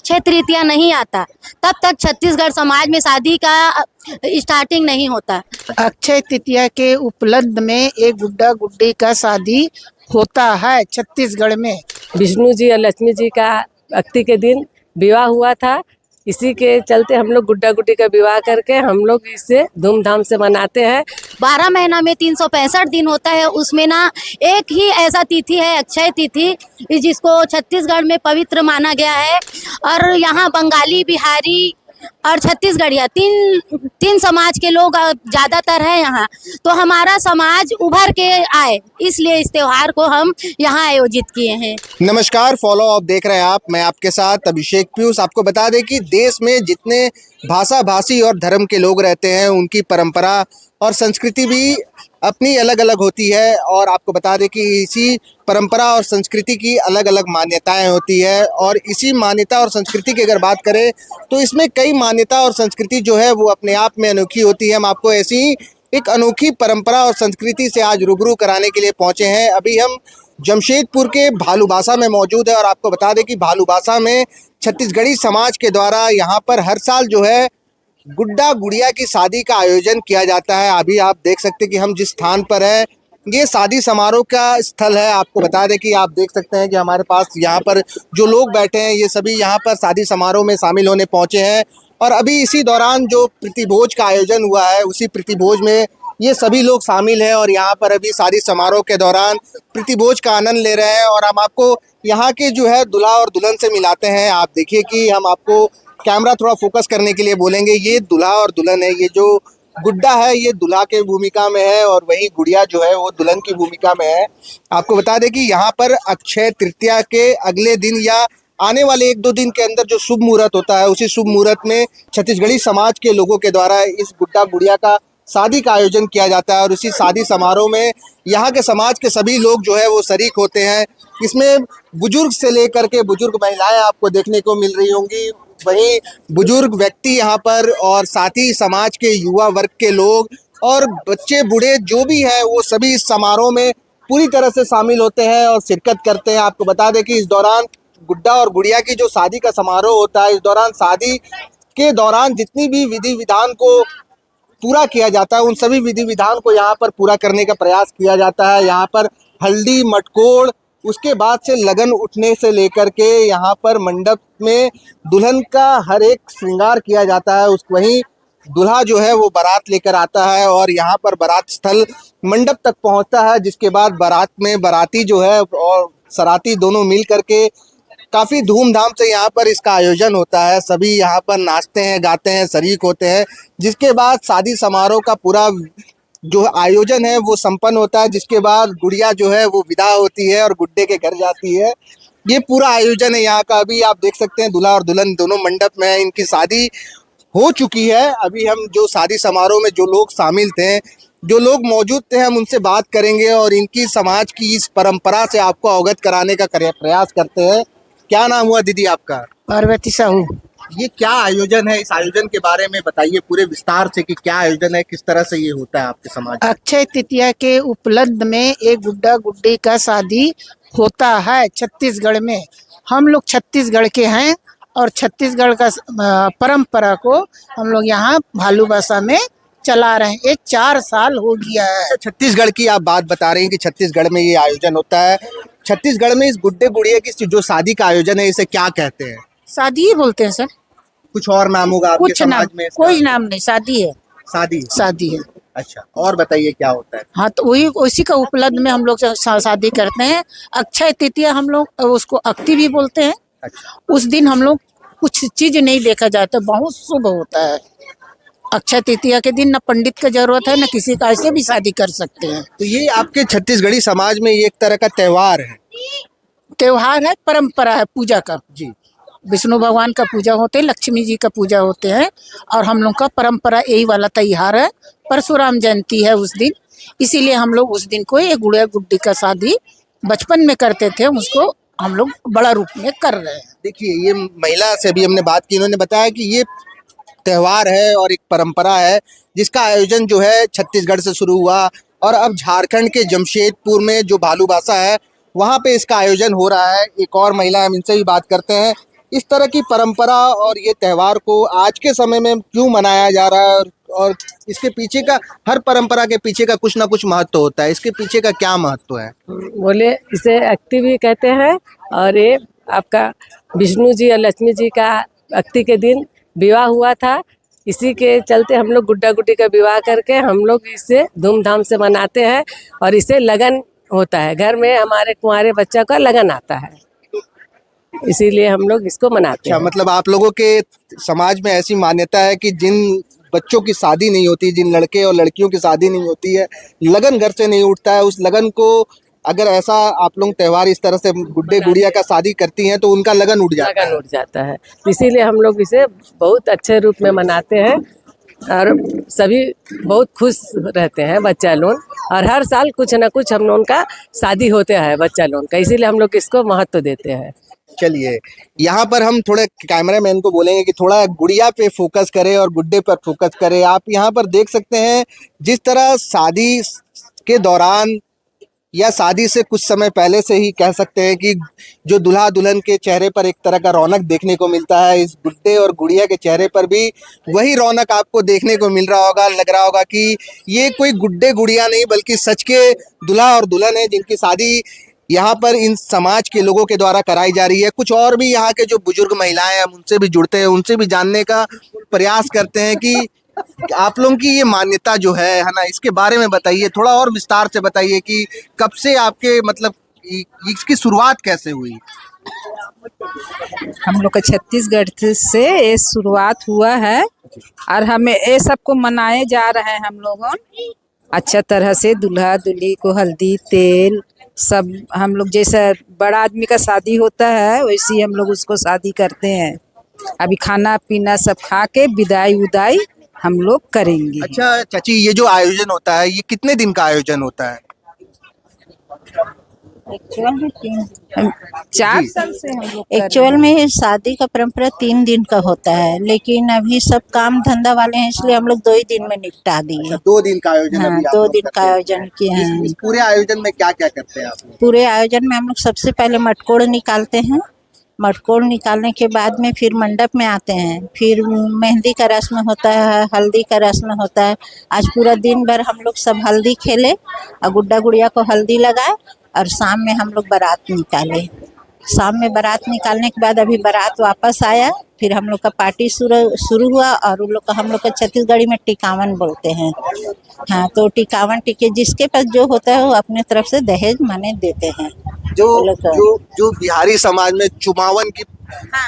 अक्षय तृतीया नहीं आता तब तक छत्तीसगढ़ समाज में शादी का स्टार्टिंग नहीं होता। अक्षय तृतीया के उपलब्ध में एक गुड्डा गुड्डी का शादी होता है छत्तीसगढ़ में। विष्णु जी और लक्ष्मी जी का अक्ति के दिन विवाह हुआ था। इसी के चलते हम लोग गुड्डा गुड्डी का विवाह करके हम लोग इसे धूमधाम से मनाते हैं। 12 महीना में 365 दिन होता है, उसमें ना एक ही ऐसा तिथि है अक्षय तिथि, जिसको छत्तीसगढ़ में पवित्र माना गया है। और यहाँ बंगाली, बिहारी और छत्तीसगढ़िया तीन समाज के लोग ज़्यादातर है यहाँ। तो हमारा समाज उभर के आए, इसलिए इस त्योहार को हम यहाँ आयोजित किए हैं। नमस्कार, फॉलो अप देख रहे हैं आप। मैं आपके साथ अभिषेक पीयूष। आपको बता दें कि देश में जितने भाषा भाषी और धर्म के लोग रहते हैं, उनकी परंपरा और संस्कृति भी अपनी अलग अलग होती है। और आपको बता दें कि इसी परंपरा और संस्कृति की अलग अलग मान्यताएं होती है। और इसी मान्यता और संस्कृति की अगर बात करें तो इसमें कई मान्यता और संस्कृति जो है वो अपने आप में अनोखी होती है। हम आपको ऐसी ही एक अनोखी परंपरा और संस्कृति से आज रूबरू कराने के लिए पहुंचे हैं। अभी हम जमशेदपुर के भालूबासा में मौजूद है और आपको बता दें कि भालूबासा में छत्तीसगढ़ी समाज के द्वारा यहाँ पर हर साल जो है गुड्डा गुड़िया की शादी का आयोजन किया जाता है। अभी आप देख सकते हैं कि हम जिस स्थान पर है ये शादी समारोह का स्थल है। आपको बता दें कि आप देख सकते हैं कि हमारे पास यहाँ पर जो लोग बैठे हैं ये सभी यहाँ पर शादी समारोह में शामिल होने पहुँचे हैं। और अभी इसी दौरान जो प्रतिभोज का आयोजन हुआ है उसी प्रतिभोज में ये सभी लोग शामिल हैं और यहाँ पर अभी शादी समारोह के दौरान प्रतिभोज का आनंद ले रहे हैं। और हम आपको यहाँ के जो है दूल्हा और दुल्हन से मिलाते हैं। आप देखिए कि हम आपको कैमरा थोड़ा फोकस करने के लिए बोलेंगे। ये दूल्हा और दुल्हन है। ये जो गुड्डा है ये दूल्हा के भूमिका में है और वही गुड़िया जो है वो दुल्हन की भूमिका में है। आपको बता दें कि यहाँ पर अक्षय तृतीया के अगले दिन या आने वाले 1-2 दिन के अंदर जो शुभ मुहूर्त होता है उसी शुभ मुहूर्त में छत्तीसगढ़ी समाज के लोगों के द्वारा इस गुड्डा गुड़िया का शादी का आयोजन किया जाता है। और उसी शादी समारोह में यहाँ के समाज के सभी लोग जो है वो शरीक होते हैं। इसमें बुजुर्ग से लेकर के बुजुर्ग महिलाएं आपको देखने को मिल रही होंगी, वहीं बुजुर्ग व्यक्ति यहाँ पर और साथ ही समाज के युवा वर्ग के लोग और बच्चे बूढ़े जो भी हैं वो सभी इस समारोह में पूरी तरह से शामिल होते हैं और शिरकत करते हैं। आपको बता दें कि इस दौरान गुड्डा और गुड़िया की जो शादी का समारोह होता है, इस दौरान शादी के दौरान जितनी भी विधि विधान को पूरा किया जाता है उन सभी विधि विधान को यहाँ पर पूरा करने का प्रयास किया जाता है। यहाँ पर हल्दी मटकोड़, उसके बाद से लगन उठने से लेकर के यहाँ पर मंडप में दुल्हन का हर एक श्रृंगार किया जाता है। वहीं दूल्हा जो है वो बारात लेकर आता है और यहाँ पर बारात स्थल मंडप तक पहुँचता है, जिसके बाद बारात में बाराती जो है और सराती दोनों मिल करके काफ़ी धूमधाम से यहाँ पर इसका आयोजन होता है। सभी यहाँ पर नाचते हैं, गाते हैं, शरीक होते हैं, जिसके बाद शादी समारोह का पूरा जो आयोजन है वो संपन्न होता है। जिसके बाद गुड़िया जो है वो विदा होती है और गुड्डे के घर जाती है। ये पूरा आयोजन है यहाँ का। अभी आप देख सकते हैं दूल्हा और दुल्हन दोनों मंडप में है, इनकी शादी हो चुकी है। अभी हम जो शादी समारोह में जो लोग शामिल थे, जो लोग मौजूद थे, हम उनसे बात करेंगे और इनकी समाज की इस परंपरा से आपको अवगत कराने का प्रयास करते हैं। क्या नाम हुआ दीदी आपका? पार्वती साहू। ये क्या आयोजन है? इस आयोजन के बारे में बताइए पूरे विस्तार से कि क्या आयोजन है, किस तरह से ये होता है आपके समाज में? अक्षय तृतीया के उपलब्ध में एक गुड्डा गुड्डी का शादी होता है छत्तीसगढ़ में। हम लोग छत्तीसगढ़ के हैं और छत्तीसगढ़ का परंपरा को हम लोग यहाँ भालूबासा में चला रहे हैं। ये 4 साल हो गया है। छत्तीसगढ़ की आप बात बता रहे हैं कि छत्तीसगढ़ में ये आयोजन होता है। छत्तीसगढ़ में इस गुड्डे गुड़िया की जो शादी का आयोजन है इसे क्या कहते हैं? शादी ही बोलते हैं सर। कुछ और नाम होगा आपके कुछ समाज नाम में? कोई नाम नहीं, शादी है। शादी है। अच्छा, और बताइए क्या होता है? हाँ, तो वही उसी का उपलब्ध में हम लोग शादी करते हैं। अक्षय तृतीया हम लोग उसको अक्ति भी बोलते हैं। अच्छा। उस दिन हम लोग कुछ चीज नहीं देखा जाता, बहुत शुभ होता है। अक्षय तृतीया के दिन न पंडित का जरूरत है न किसी का, ऐसे भी शादी कर सकते हैं। तो ये आपके छत्तीसगढ़ी समाज में ये एक तरह का त्योहार है? त्योहार है, परंपरा है पूजा का। जी। विष्णु भगवान का पूजा होते हैं, लक्ष्मी जी का पूजा होते हैं और हम लोग का परंपरा यही वाला त्योहार है। परशुराम जयंती है उस दिन, इसीलिए हम लोग उस दिन को ये गुड़िया गुड्डी का शादी बचपन में करते थे, उसको हम लोग बड़ा रूप में कर रहे हैं। देखिए, ये महिला से भी हमने बात की, इन्होंने बताया कि ये त्यौहार है और एक परंपरा है जिसका आयोजन जो है छत्तीसगढ़ से शुरू हुआ और अब झारखंड के जमशेदपुर में जो भालूबासा है वहाँ पे इसका आयोजन हो रहा है। एक और महिला, हम इनसे भी बात करते हैं। इस तरह की परंपरा और ये त्योहार को आज के समय में क्यों मनाया जा रहा है और इसके पीछे का, हर परंपरा के पीछे का कुछ ना कुछ महत्व होता है, इसके पीछे का क्या महत्व है? बोले इसे अक्ति भी कहते हैं। और ये आपका विष्णु जी और लक्ष्मी जी का अक्ति के दिन विवाह हुआ था, इसी के चलते हम लोग गुड्डा गुड्डी का विवाह करके हम लोग इसे धूमधाम से मनाते हैं। और इसे लगन होता है, घर में हमारे कुंवारे बच्चा का लगन आता है, इसीलिए हम लोग इसको मनाते अच्छा, हैं। मतलब आप लोगों के समाज में ऐसी मान्यता है कि जिन बच्चों की शादी नहीं होती, जिन लड़के और लड़कियों की शादी नहीं होती है, लगन घर से नहीं उठता है, उस लगन को अगर ऐसा आप लोग त्योहार इस तरह से गुड्डे गुड़िया का शादी करती हैं तो उनका लगन उठ जाता है। लगन उठ जाता है, इसीलिए हम लोग इसे बहुत अच्छे रूप में मनाते हैं और सभी बहुत खुश रहते हैं बच्चा लोग। और हर साल कुछ ना कुछ हम लोगों का शादी होता है बच्चा लोग का, इसीलिए हम लोग इसको महत्व देते हैं। चलिए, यहाँ पर हम थोड़े कैमरामैन को बोलेंगे कि थोड़ा गुड़िया पे फोकस करे और गुड्डे पर फोकस करे। आप यहाँ पर देख सकते हैं जिस तरह शादी के दौरान या शादी से कुछ समय पहले से ही कह सकते हैं कि जो दुल्हा दुल्हन के चेहरे पर एक तरह का रौनक देखने को मिलता है, इस गुड्डे और गुड़िया के चेहरे पर भी वही रौनक आपको देखने को मिल रहा होगा। लग रहा होगा कि ये कोई गुड्डे गुड़िया नहीं बल्कि सच के दुल्हा और दुल्हन है, जिनकी शादी यहाँ पर इन समाज के लोगों के द्वारा कराई जा रही है। कुछ और भी यहाँ के जो बुजुर्ग महिलाएं हैं, हम उनसे भी जुड़ते हैं, उनसे भी जानने का प्रयास करते हैं कि आप लोगों की ये मान्यता जो है ना, इसके बारे में बताइए, थोड़ा और विस्तार से बताइए कि कब से आपके मतलब इसकी शुरुआत कैसे हुई? हम लोग का छत्तीसगढ़ से ये शुरुआत हुआ है और हमें ये सबको मनाए जा रहे हैं। हम लोगों अच्छा तरह से दूल्हा दुल्ही को हल्दी तेल सब, हम लोग जैसा बड़ा आदमी का शादी होता है वैसे ही हम लोग उसको शादी करते हैं। अभी खाना पीना सब खा के विदाई उदाई हम लोग करेंगे। अच्छा चाची, ये जो आयोजन होता है ये कितने दिन का आयोजन होता है? 4 साल से हम लोग एक्चुअल में शादी का परंपरा 3 दिन का होता है, लेकिन अभी सब काम धंधा वाले हैं इसलिए हम लोग 2 ही दिन में निपटा दिए। 2 दिन का आयोजन हाँ, अभी आप 2 लोग दिन करते का हैं। आयोजन किए हैं। इस पूरे आयोजन में क्या क्या करते हैं आप लोग? पूरे आयोजन में हम लोग सबसे पहले मटकोड़ निकालते हैं। मटकोड़ निकालने के बाद में फिर मंडप में आते हैं, फिर मेहंदी का रस्म होता है, हल्दी का रस्म होता है। आज पूरा दिन भर हम लोग सब हल्दी खेले और गुड्डा गुड़िया को हल्दी लगाए और शाम में हम लोग बारात निकाले। शाम में बारात निकालने के बाद अभी बारात वापस आया, फिर हम लोग का पार्टी शुरू हुआ और उन लोग का, हम लोग का छत्तीसगढ़ी में टिकावन बोलते हैं। हाँ, तो टिकावन टिके जिसके पास जो होता है वो अपने तरफ से दहेज माने देते हैं। जो बिहारी समाज में चुमावन की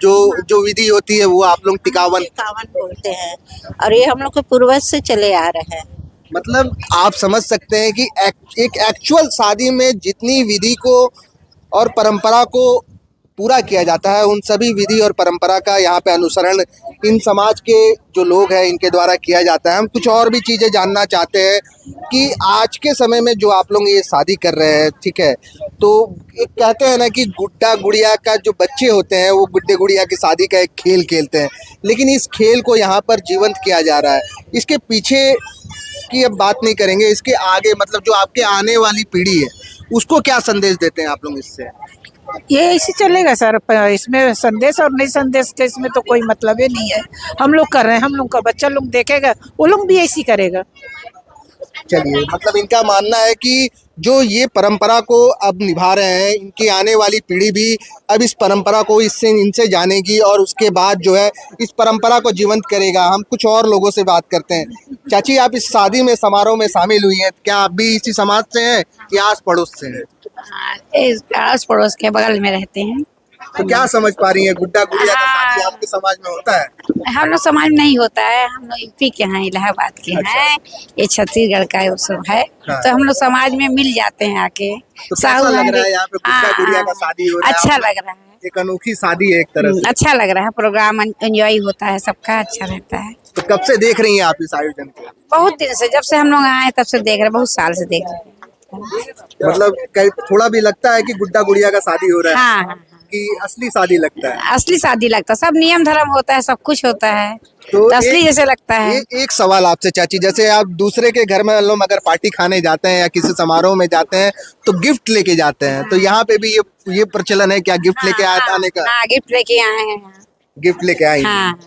जो विधि होती है वो आप लोग टिकावन बोलते हैं और ये हम लोग के पूर्वज से चले आ रहे हैं। मतलब आप समझ सकते हैं कि एक एक्चुअल शादी में जितनी विधि को और परंपरा को पूरा किया जाता है, उन सभी विधि और परंपरा का यहाँ पे अनुसरण इन समाज के जो लोग हैं इनके द्वारा किया जाता है। हम कुछ और भी चीज़ें जानना चाहते हैं कि आज के समय में जो आप लोग ये शादी कर रहे हैं, ठीक है, तो एक कहते हैं ना कि गुड्डा गुड़िया का जो बच्चे होते हैं वो गुड्डे गुड़िया की शादी का एक खेल खेलते हैं, लेकिन इस खेल को यहाँ पर जीवंत किया जा रहा है। इसके पीछे की अब बात नहीं करेंगे, इसके आगे मतलब जो आपके आने वाली पीढ़ी है उसको क्या संदेश देते हैं आप लोग इससे? ये ऐसे चलेगा सर, इसमें संदेश और नहीं संदेश के इसमें तो कोई मतलब ही नहीं है। हम लोग कर रहे हैं, हम लोग का बच्चा लोग देखेगा वो लोग भी ऐसी करेगा। चलिए, मतलब इनका मानना है कि जो ये परंपरा को अब निभा रहे हैं, इनकी आने वाली पीढ़ी भी अब इस परंपरा को इनसे जानेगी और उसके बाद जो है इस परंपरा को जीवंत करेगा। हम कुछ और लोगों से बात करते हैं। चाची, आप इस शादी में समारोह में शामिल हुई हैं, क्या आप भी इसी समाज से हैं या आस पड़ोस से हैं? आस पड़ोस के बगल में रहते हैं। तो क्या समझ पा रही हैं, गुड्डा गुड़िया का शादी आपके समाज में होता है? हम लोग समाज में नहीं होता है, हम लोग यूपी के हैं, इलाहाबाद के हैं। ये छत्तीसगढ़ का उत्सव है। हाँ। तो हम लोग समाज में मिल जाते हैं आके। तो कैसा लग रहा है यहाँ पे गुड्डा गुड़िया का शादी हो रहा है? अच्छा लग रहा है, एक अनोखी शादी है एक तरह से। अच्छा लग रहा है। प्रोग्राम एंजॉय होता है, सबका अच्छा रहता है। तो कब से देख रही हैं आप इस आयोजन को? बहुत दिन से, जब से हम लोग आए तब से देख रहे हैं, बहुत साल से देख रहे हैं। मतलब थोड़ा भी लगता है कि गुड्डा गुड़िया का शादी हो रहा है? हाँ, हाँ, हाँ। कि असली शादी लगता है? असली शादी लगता है, सब नियम धर्म होता है, सब कुछ होता है, तो तो असली जैसे लगता है। एक सवाल आपसे चाची, जैसे आप दूसरे के घर में लोग अगर पार्टी खाने जाते हैं या किसी समारोह में जाते हैं तो गिफ्ट लेके जाते हैं, तो यहाँ पे भी ये प्रचलन है क्या, गिफ्ट लेके आने का? हाँ, गिफ्ट लेके आए हैं। गिफ्ट लेके आए हैं। हाँ,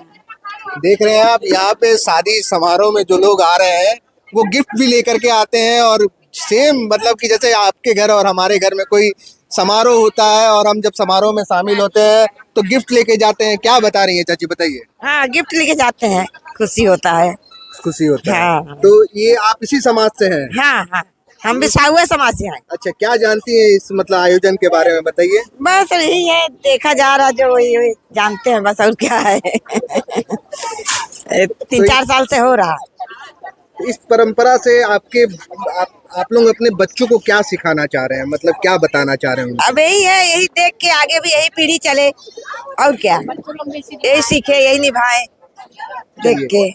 देख रहे हैं आप यहाँ पे शादी समारोह में जो लोग आ रहे हैं वो गिफ्ट भी लेकर के आते हैं, और सेम मतलब कि जैसे आपके घर और हमारे घर में कोई समारोह होता है और हम जब समारोह में शामिल होते हैं तो गिफ्ट लेके जाते हैं। क्या बता रही है चाची, बताइए। हाँ, गिफ्ट लेके जाते हैं, खुशी होता है। खुशी होता है। हाँ। तो ये आप इसी समाज से हैं? हाँ हाँ, हम भी साहुआ समाज से हैं। अच्छा, क्या जानती है इस मतलब आयोजन के बारे में, बताइए। बस यही है, देखा जा रहा जो वही जानते हैं बस, और क्या है। 3-4 साल से हो रहा है। इस परंपरा से आप लोग अपने बच्चों को क्या सिखाना चाह रहे हैं, मतलब क्या बताना चाह रहे हैं उनको? अब यही है, यही देख के आगे भी यही पीढ़ी चले, और क्या, यही सीखे, यही निभाए देख के।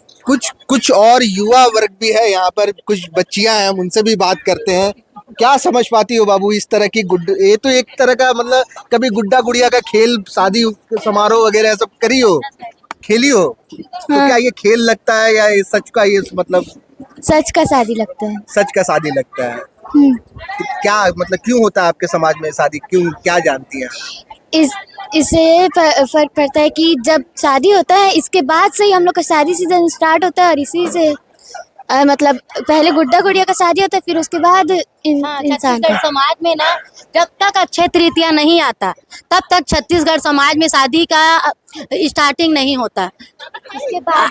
कुछ और युवा वर्ग भी है यहाँ पर, कुछ बच्चियां हैं, हम उनसे भी बात करते हैं। क्या समझ पाती हो बाबू इस तरह की ये तो एक तरह का मतलब कभी गुड्डा गुड़िया का खेल, शादी समारोह वगैरह सब करी हो, खेली हो? तो क्या ये खेल लगता है या ये सच का, ये मतलब सच का शादी लगता है। सच का शादी लगता है? तो क्या मतलब क्यों होता है आपके समाज में शादी, क्यों, क्या जानती हैं? इससे फर्क पड़ता है कि जब शादी होता है इसके बाद से ही हम लोग का शादी सीजन स्टार्ट होता है, और इसी से मतलब पहले गुड्डा गुड़िया का शादी होता है, फिर उसके बाद इंसान का। समाज में ना जब तक अक्षय तृतीया नहीं आता तब तक छत्तीसगढ़ समाज में शादी का स्टार्टिंग नहीं होता। इसके बाद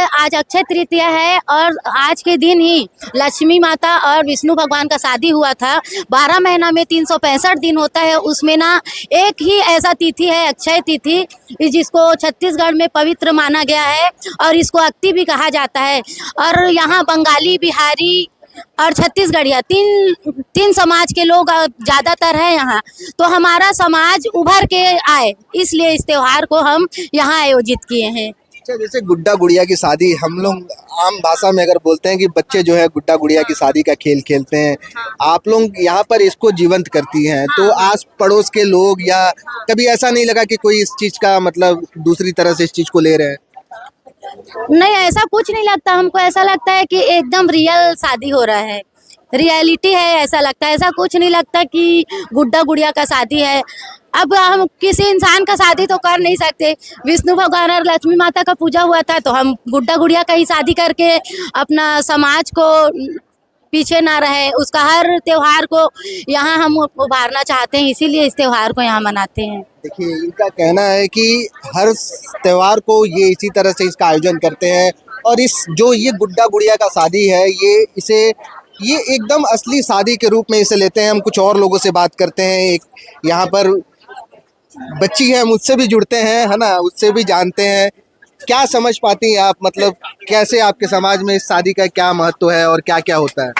आज अक्षय तृतीया है, और आज के दिन ही लक्ष्मी माता और विष्णु भगवान का शादी हुआ था। 12 महीना में 365 दिन होता है, उसमें ना एक ही ऐसा तिथि है अक्षय तिथि, जिसको छत्तीसगढ़ में पवित्र माना गया है, और इसको अक्ति भी कहा जाता है। और यहाँ बंगाली, बिहारी और छत्तीसगढ़िया तीन समाज के लोग ज्यादातर है यहाँ, तो हमारा समाज उभर के आए, इसलिए इस त्योहार को हम यहाँ आयोजित किए हैं। अच्छा, जैसे गुड्डा गुड़िया की शादी, हम लोग आम भाषा में अगर बोलते हैं कि बच्चे जो है गुड्डा गुड़िया की शादी का खेल खेलते हैं, आप लोग यहाँ पर इसको जीवंत करती हैं, तो आस पड़ोस के लोग या कभी ऐसा नहीं लगा कि कोई इस चीज का मतलब दूसरी तरह से इस चीज को ले रहे हैं? नहीं, ऐसा कुछ नहीं लगता, हमको ऐसा लगता है कि एकदम रियल शादी हो रहा है, रियलिटी है, ऐसा लगता है। ऐसा कुछ नहीं लगता कि गुड्डा गुड़िया का शादी है। अब हम किसी इंसान का शादी तो कर नहीं सकते, विष्णु भगवान और लक्ष्मी माता का पूजा हुआ था, तो हम गुड्डा गुड़िया का ही शादी करके अपना समाज को पीछे ना रहे, उसका हर त्योहार को यहाँ हम उभारना चाहते हैं, इसीलिए इस त्योहार को यहाँ मनाते हैं। देखिए, इनका कहना है कि हर त्योहार को ये इसी तरह से इसका आयोजन करते हैं, और इस जो ये गुड्डा गुड़िया का शादी है, ये एकदम असली शादी के रूप में इसे लेते हैं। हम कुछ और लोगों से बात करते हैं, एक यहाँ पर बच्ची है, मुझसे भी जुड़ते हैं, है ना, उससे भी जानते हैं। क्या समझ पाती हैं आप, मतलब कैसे आपके समाज में इस शादी का क्या महत्व है और क्या क्या होता है?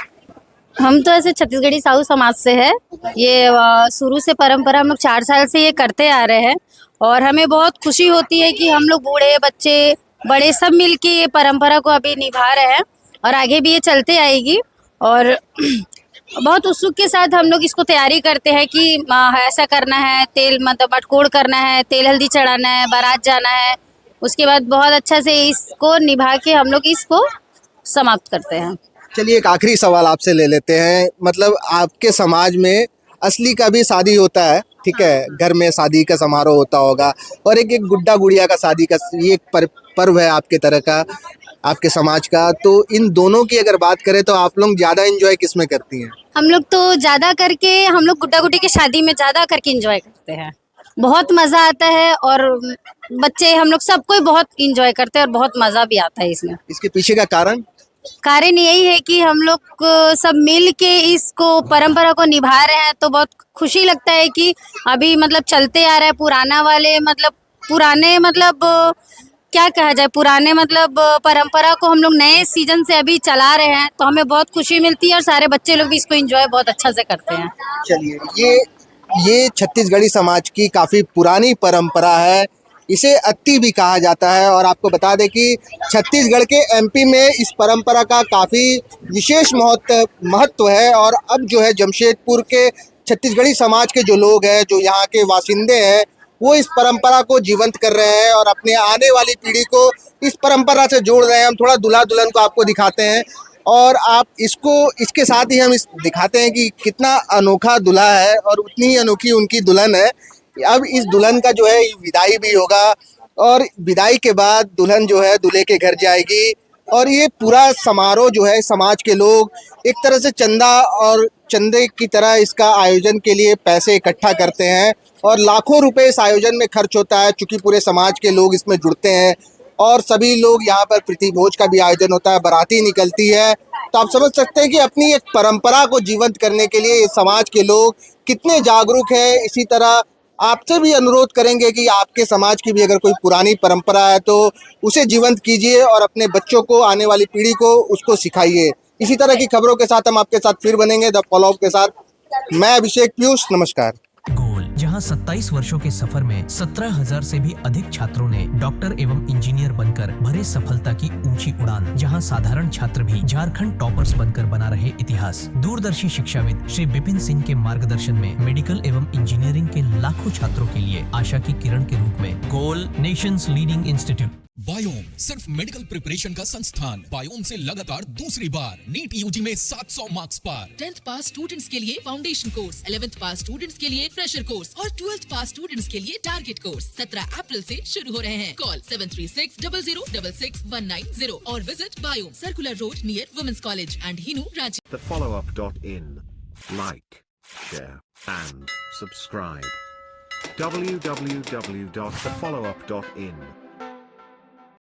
हम तो ऐसे छत्तीसगढ़ी साहू समाज से है, ये शुरू से परंपरा हम लोग 4 साल से ये करते आ रहे हैं, और हमें बहुत खुशी होती है कि हम लोग बूढ़े बच्चे बड़े सब मिलके ये परंपरा को अभी निभा रहे हैं, और आगे भी ये चलते आएगी। और बहुत उत्सुक के साथ हम लोग इसको तैयारी करते हैं कि ऐसा करना है, तेल मतलब मटकोड़ करना है, तेल हल्दी चढ़ाना है, बारात जाना है, उसके बाद बहुत अच्छा से इसको निभा के हम लोग इसको समाप्त करते हैं। चलिए, एक आखिरी सवाल आपसे ले लेते हैं, मतलब आपके समाज में असली का भी शादी होता है, ठीक है, घर में शादी का समारोह होता होगा, और एक गुड्डा गुड़िया का शादी का ये एक पर्व है आपके तरह का, आपके समाज का। तो इन दोनों की अगर बात करें तो आप लोग ज्यादा एंजॉय किस में करती हैं? हम लोग तो ज्यादा करके हम लोग गुड्डा गुड्डी की शादी में ज्यादा करके एंजॉय करते हैं, बहुत मजा आता है, और बच्चे हम लोग सबको बहुत एंजॉय करते हैं, और बहुत मजा भी आता है इसमें। इसके पीछे का कारण यही है कि हम लोग सब मिल के इसको परंपरा को निभा रहे हैं, तो बहुत खुशी लगता है कि अभी मतलब चलते आ रहा है पुराने मतलब क्या कहा जाए, पुराने मतलब परंपरा को हम लोग नए सीजन से अभी चला रहे हैं, तो हमें बहुत खुशी मिलती है, और सारे बच्चे लोग भी इसको एंजॉय बहुत अच्छा से करते हैं। चलिए, ये छत्तीसगढ़ी समाज की काफी पुरानी परंपरा है, इसे अत्ती भी कहा जाता है, और आपको बता दें कि छत्तीसगढ़ के एमपी में इस परंपरा का काफ़ी विशेष महत्व है। और अब जो है जमशेदपुर के छत्तीसगढ़ी समाज के जो लोग हैं, जो यहाँ के वासिंदे हैं, वो इस परंपरा को जीवंत कर रहे हैं और अपने आने वाली पीढ़ी को इस परंपरा से जोड़ रहे हैं। हम थोड़ा दूल्हा दुल्हन को आपको दिखाते हैं और आप इसके साथ ही हम दिखाते हैं कि कितना अनोखा दूल्हा है और उतनी ही अनोखी उनकी दुल्हन है। अब इस दुल्हन का जो है विदाई भी होगा और विदाई के बाद दुल्हन जो है दूल्हे के घर जाएगी और ये पूरा समारोह जो है समाज के लोग एक तरह से चंदे की तरह इसका आयोजन के लिए पैसे इकट्ठा करते हैं और लाखों रुपए इस आयोजन में खर्च होता है, चूंकि पूरे समाज के लोग इसमें जुड़ते हैं और सभी लोग यहाँ पर प्रीति भोज का भी आयोजन होता है, बाराती निकलती है। तो आप समझ सकते हैं कि अपनी एक परंपरा को जीवंत करने के लिए समाज के लोग कितने जागरूक हैं। इसी तरह आपसे भी अनुरोध करेंगे कि आपके समाज की भी अगर कोई पुरानी परंपरा है तो उसे जीवंत कीजिए और अपने बच्चों को, आने वाली पीढ़ी को उसको सिखाइए। इसी तरह की खबरों के साथ हम आपके साथ फिर बनेंगे द फॉलो अप के साथ। मैं अभिषेक पीयूष, नमस्कार। गोल, जहां 27 वर्षों के सफर में 17,000 से भी अधिक छात्रों ने डॉक्टर एवं इंजीनियर बनकर भरे सफलता की ऊंची उड़ान, जहां साधारण छात्र भी झारखंड टॉपर्स बनकर बना रहे इतिहास। दूरदर्शी शिक्षाविद श्री विपिन सिंह के मार्गदर्शन में मेडिकल एवं इंजीनियरिंग के लाखों छात्रों के लिए आशा की किरण के रूप में गोल, नेशंस लीडिंग इंस्टीट्यूट। बायोम सिर्फ मेडिकल प्रिपरेशन का संस्थान। बायोम से लगातार दूसरी बार नीट यूजी में 700 मार्क्स पार। 10th पास स्टूडेंट्स के लिए फाउंडेशन कोर्स, 11th पास स्टूडेंट्स के लिए फ्रेशर कोर्स और 12th पास स्टूडेंट्स के लिए टारगेट कोर्स 17 अप्रैल से शुरू हो रहे हैं। कॉल 7360066190 और visit Biome, circular road near women's college and Hinoo, Ranchi. thefollowup.in. Like, share and subscribe. www.thefollowup.in